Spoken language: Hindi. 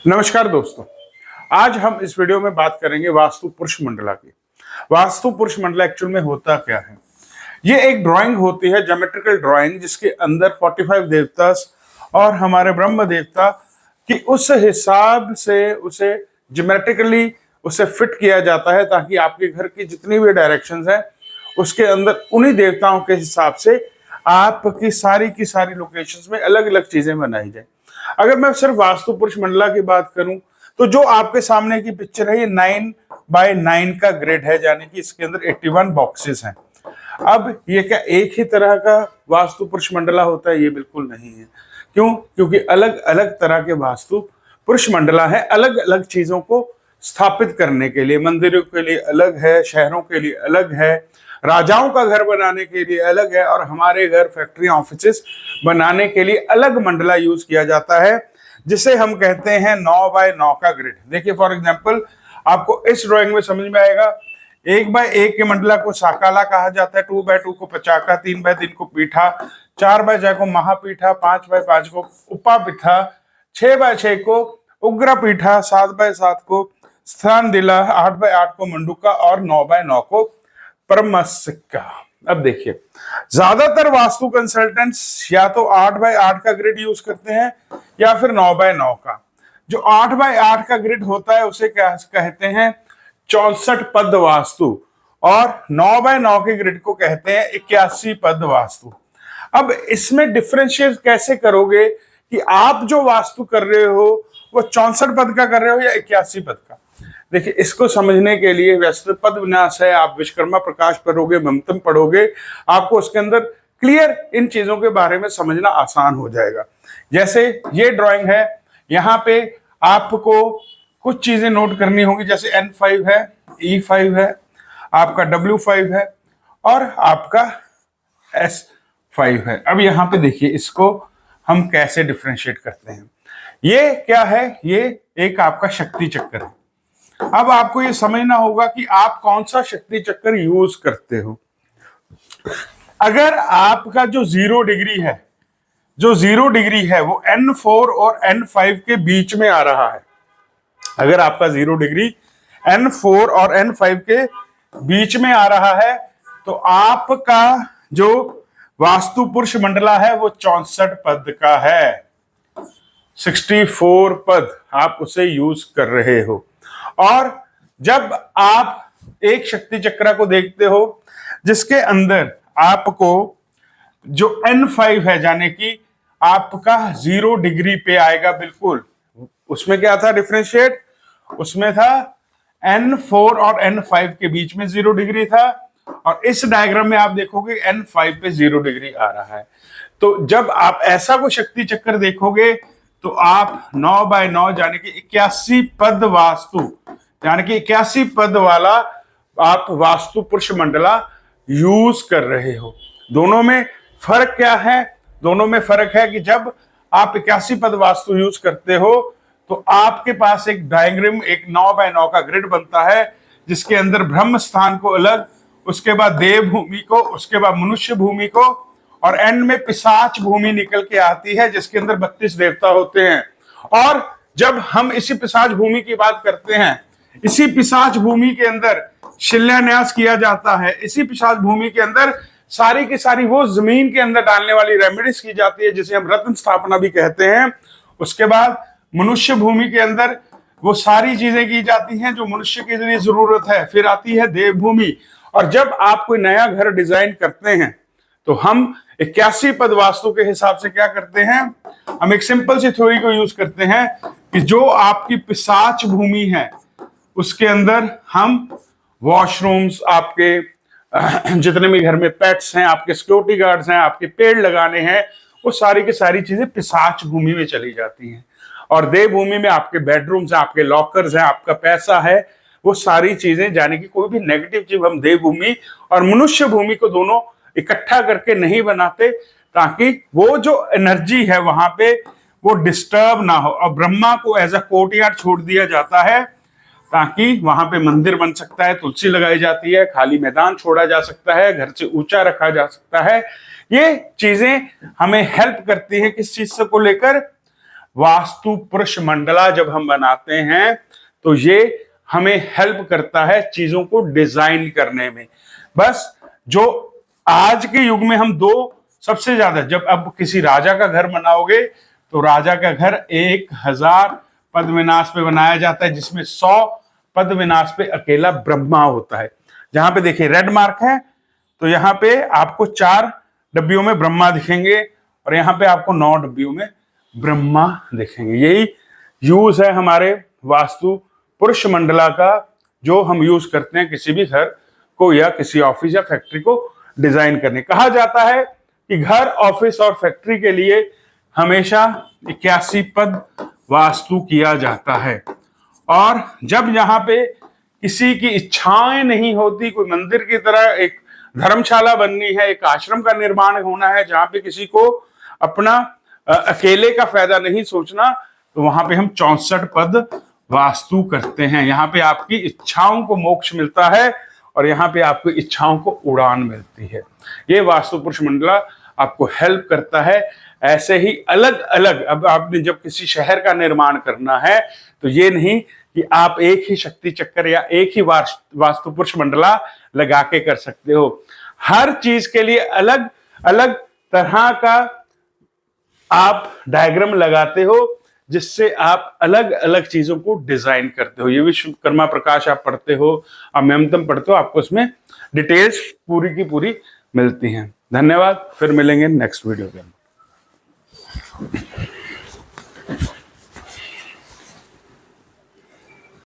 नमस्कार दोस्तों, आज हम इस वीडियो में बात करेंगे वास्तु पुरुष मंडला की। वास्तु पुरुष मंडला एक्चुअल में होता क्या है? ये एक ड्राइंग होती है, ज्योमेट्रिकल ड्राइंग, जिसके अंदर 45 देवता और हमारे ब्रह्म देवता की उस हिसाब से उसे ज्योमेट्रिकली उसे फिट किया जाता है ताकि आपके घर की जितनी भी डायरेक्शंस हैं उसके अंदर उन्हीं देवताओं के हिसाब से आपकी सारी की सारी लोकेशंस में अलग अलग चीजें बनाई जाए। अगर मैं सिर्फ वास्तु पुरुष मंडला की बात करूं तो जो आपके सामने की पिक्चर है ये 9x9 का ग्रिड है, यानी कि इसके अंदर 81 बॉक्सेस हैं। अब ये क्या एक ही तरह का वास्तु पुरुष मंडला होता है? ये बिल्कुल नहीं है। क्यों? क्योंकि अलग अलग तरह के वास्तु पुरुष मंडला है, अलग अलग चीजों को स्थापित करने के लिए। मंदिरों के लिए अलग है, शहरों के लिए अलग है, राजाओं का घर बनाने के लिए अलग है, और हमारे घर, फैक्ट्री, ऑफिसेस बनाने के लिए अलग मंडला यूज किया जाता है, जिसे हम कहते हैं 9x9 का ग्रिड। देखिए फॉर एग्जांपल, आपको इस ड्राइंग में समझ में आएगा, 1x1 के मंडला को साकाला कहा जाता है, 2x2 को पचाका, 3x3 को पीठा, 4x4 को महापीठा, 5x5 को उपापीठा, 6x6 को उग्र पीठा, 7x7 को स्थान दिला, 8x8 को मंडूका और 9x9 को परमसिक्का। अब देखिए, ज्यादातर वास्तु कंसल्टेंट्स या तो 8x8 का ग्रिड यूज करते हैं या फिर 9x9 का। जो 8x8 का ग्रिड होता है उसे क्या कहते हैं? 64 पद वास्तु, और 9x9 के ग्रिड को कहते हैं 81 पद वास्तु। अब इसमें डिफरेंशिएट कैसे करोगे कि आप जो वास्तु कर रहे हो वो 64 पद का कर रहे हो या 81 पद का? देखिए, इसको समझने के लिए वैसे तो पद विन्यास है, आप विश्वकर्मा प्रकाश पढ़ोगे, ममतम पढ़ोगे, आपको उसके अंदर क्लियर इन चीजों के बारे में समझना आसान हो जाएगा। जैसे ये ड्राइंग है, यहाँ पे आपको कुछ चीजें नोट करनी होगी, जैसे N5 है, E5 है, आपका W5 है और आपका S5 है। अब यहाँ पे देखिए, इसको हम कैसे डिफ्रेंशिएट करते हैं। ये क्या है? ये एक आपका शक्ति चक्कर है। अब आपको ये समझना होगा कि आप कौन सा शक्ति चक्कर यूज करते हो। अगर आपका जो 0 डिग्री है वो N4 और N5 के बीच में आ रहा है, अगर आपका 0 डिग्री N4 और N5 के बीच में आ रहा है तो आपका जो वास्तु पुरुष मंडला है वो 64 पद का है, 64 पद आप उसे यूज कर रहे हो। और जब आप एक शक्ति चक्र को देखते हो जिसके अंदर आपको जो N5 है, यानी कि आपका 0 डिग्री पे आएगा, बिल्कुल उसमें क्या था डिफरेंशिएट? उसमें था N4 और N5 के बीच में 0 डिग्री था, और इस डायग्राम में आप देखोगे N5 पे 0 डिग्री आ रहा है। तो जब आप ऐसा को शक्ति चक्कर देखोगे तो आप 9x9 यानी कि 81 पद वास्तु, यानी कि 81 पद वाला आप वास्तु पुरुष मंडला यूज कर रहे हो। दोनों में फर्क क्या है? दोनों में फर्क है कि जब आप 81 पद वास्तु यूज करते हो तो आपके पास एक डायग्राम, एक 9x9 का ग्रिड बनता है, जिसके अंदर ब्रह्म स्थान को अलग, उसके बाद देव भूमि को, उसके बाद मनुष्य भूमि को, और एंड में पिशाच भूमि निकल के आती है जिसके अंदर 32 देवता होते हैं। और जब हम इसी पिशाच भूमि की बात करते हैं, इसी पिशाच भूमि के अंदर शिलान्यास किया जाता है, इसी पिशाच भूमि के अंदर सारी की सारी वो जमीन के अंदर डालने वाली रेमेडीज की जाती है, जिसे हम रत्न स्थापना भी कहते हैं। उसके बाद मनुष्य भूमि के अंदर वो सारी चीजें की जाती हैं जो मनुष्य के लिए जरूरत है। फिर आती है देव भूमि, और जब आप कोई नया घर डिजाइन करते हैं तो हम 81 पद वास्तु के हिसाब से क्या करते हैं? हम एक सिंपल सी थ्योरी को यूज करते हैं कि जो आपकी पिशाच भूमि है उसके अंदर हम वॉशरूम्स, आपके जितने भी घर में पेट्स हैं, आपके सिक्योरिटी गार्ड्स हैं, आपके पेड़ लगाने हैं, वो सारी की सारी चीजें पिशाच भूमि में चली जाती हैं। और देव भूमि में आपके बेडरूम्स हैं, आपके लॉकर्स हैं, आपका पैसा है, वो सारी चीजें, यानी कि कोई भी नेगेटिव चीज हम देव भूमि और मनुष्य भूमि को दोनों इकट्ठा करके नहीं बनाते, ताकि वो जो एनर्जी है वहां पे वो डिस्टर्ब ना हो। और ब्रह्मा को एज अ कोर्टयार्ड छोड़ दिया जाता है ताकि वहां पे मंदिर बन सकता है, तुलसी लगाई जाती है, खाली मैदान छोड़ा जा सकता है, घर से ऊंचा रखा जा सकता है। ये चीजें हमें हेल्प करती है किस चीज से को लेकर? वास्तु पुरुष मंडला जब हम बनाते हैं तो ये हमें हेल्प करता है चीजों को डिजाइन करने में। बस जो आज के युग में हम दो सबसे ज्यादा, जब अब किसी राजा का घर बनाओगे तो राजा का घर 1000 पद विनाश पे बनाया जाता है, जिसमें 100 पद विनाश पे अकेला ब्रह्मा होता है। जहां पे देखिए रेड मार्क है, तो यहाँ पे आपको 4 डब्बियों में ब्रह्मा दिखेंगे और यहाँ पे आपको 9 डब्बियों में ब्रह्मा दिखेंगे। यही यूज है हमारे वास्तु पुरुष मंडला का, जो हम यूज करते हैं किसी भी घर को या किसी ऑफिस या फैक्ट्री को डिजाइन करने। कहा जाता है कि घर, ऑफिस और फैक्ट्री के लिए हमेशा 81 पद वास्तु किया जाता है। और जब यहाँ पे किसी की इच्छाएं नहीं होती, कोई मंदिर की तरह एक धर्मशाला बननी है, एक आश्रम का निर्माण होना है जहां पे किसी को अपना अकेले का फायदा नहीं सोचना, तो वहां पे हम 64 पद वास्तु करते हैं। यहाँ पे आपकी इच्छाओं को मोक्ष मिलता है और यहाँ पे आपकी इच्छाओं को उड़ान मिलती है। ये वास्तु पुरुष मंडला आपको हेल्प करता है। ऐसे ही अलग अलग, अब आपने जब किसी शहर का निर्माण करना है तो ये नहीं कि आप एक ही शक्ति चक्कर या एक ही वास्तु पुरुष मंडला लगा के कर सकते हो। हर चीज के लिए अलग अलग तरह का आप डायग्राम लगाते हो, जिससे आप अलग अलग चीजों को डिजाइन करते हो। ये विश्वकर्मा प्रकाश आप पढ़ते हो, आप मेमतम पढ़ते हो, आपको इसमें डिटेल्स पूरी की पूरी मिलती हैं। धन्यवाद, फिर मिलेंगे नेक्स्ट वीडियो के।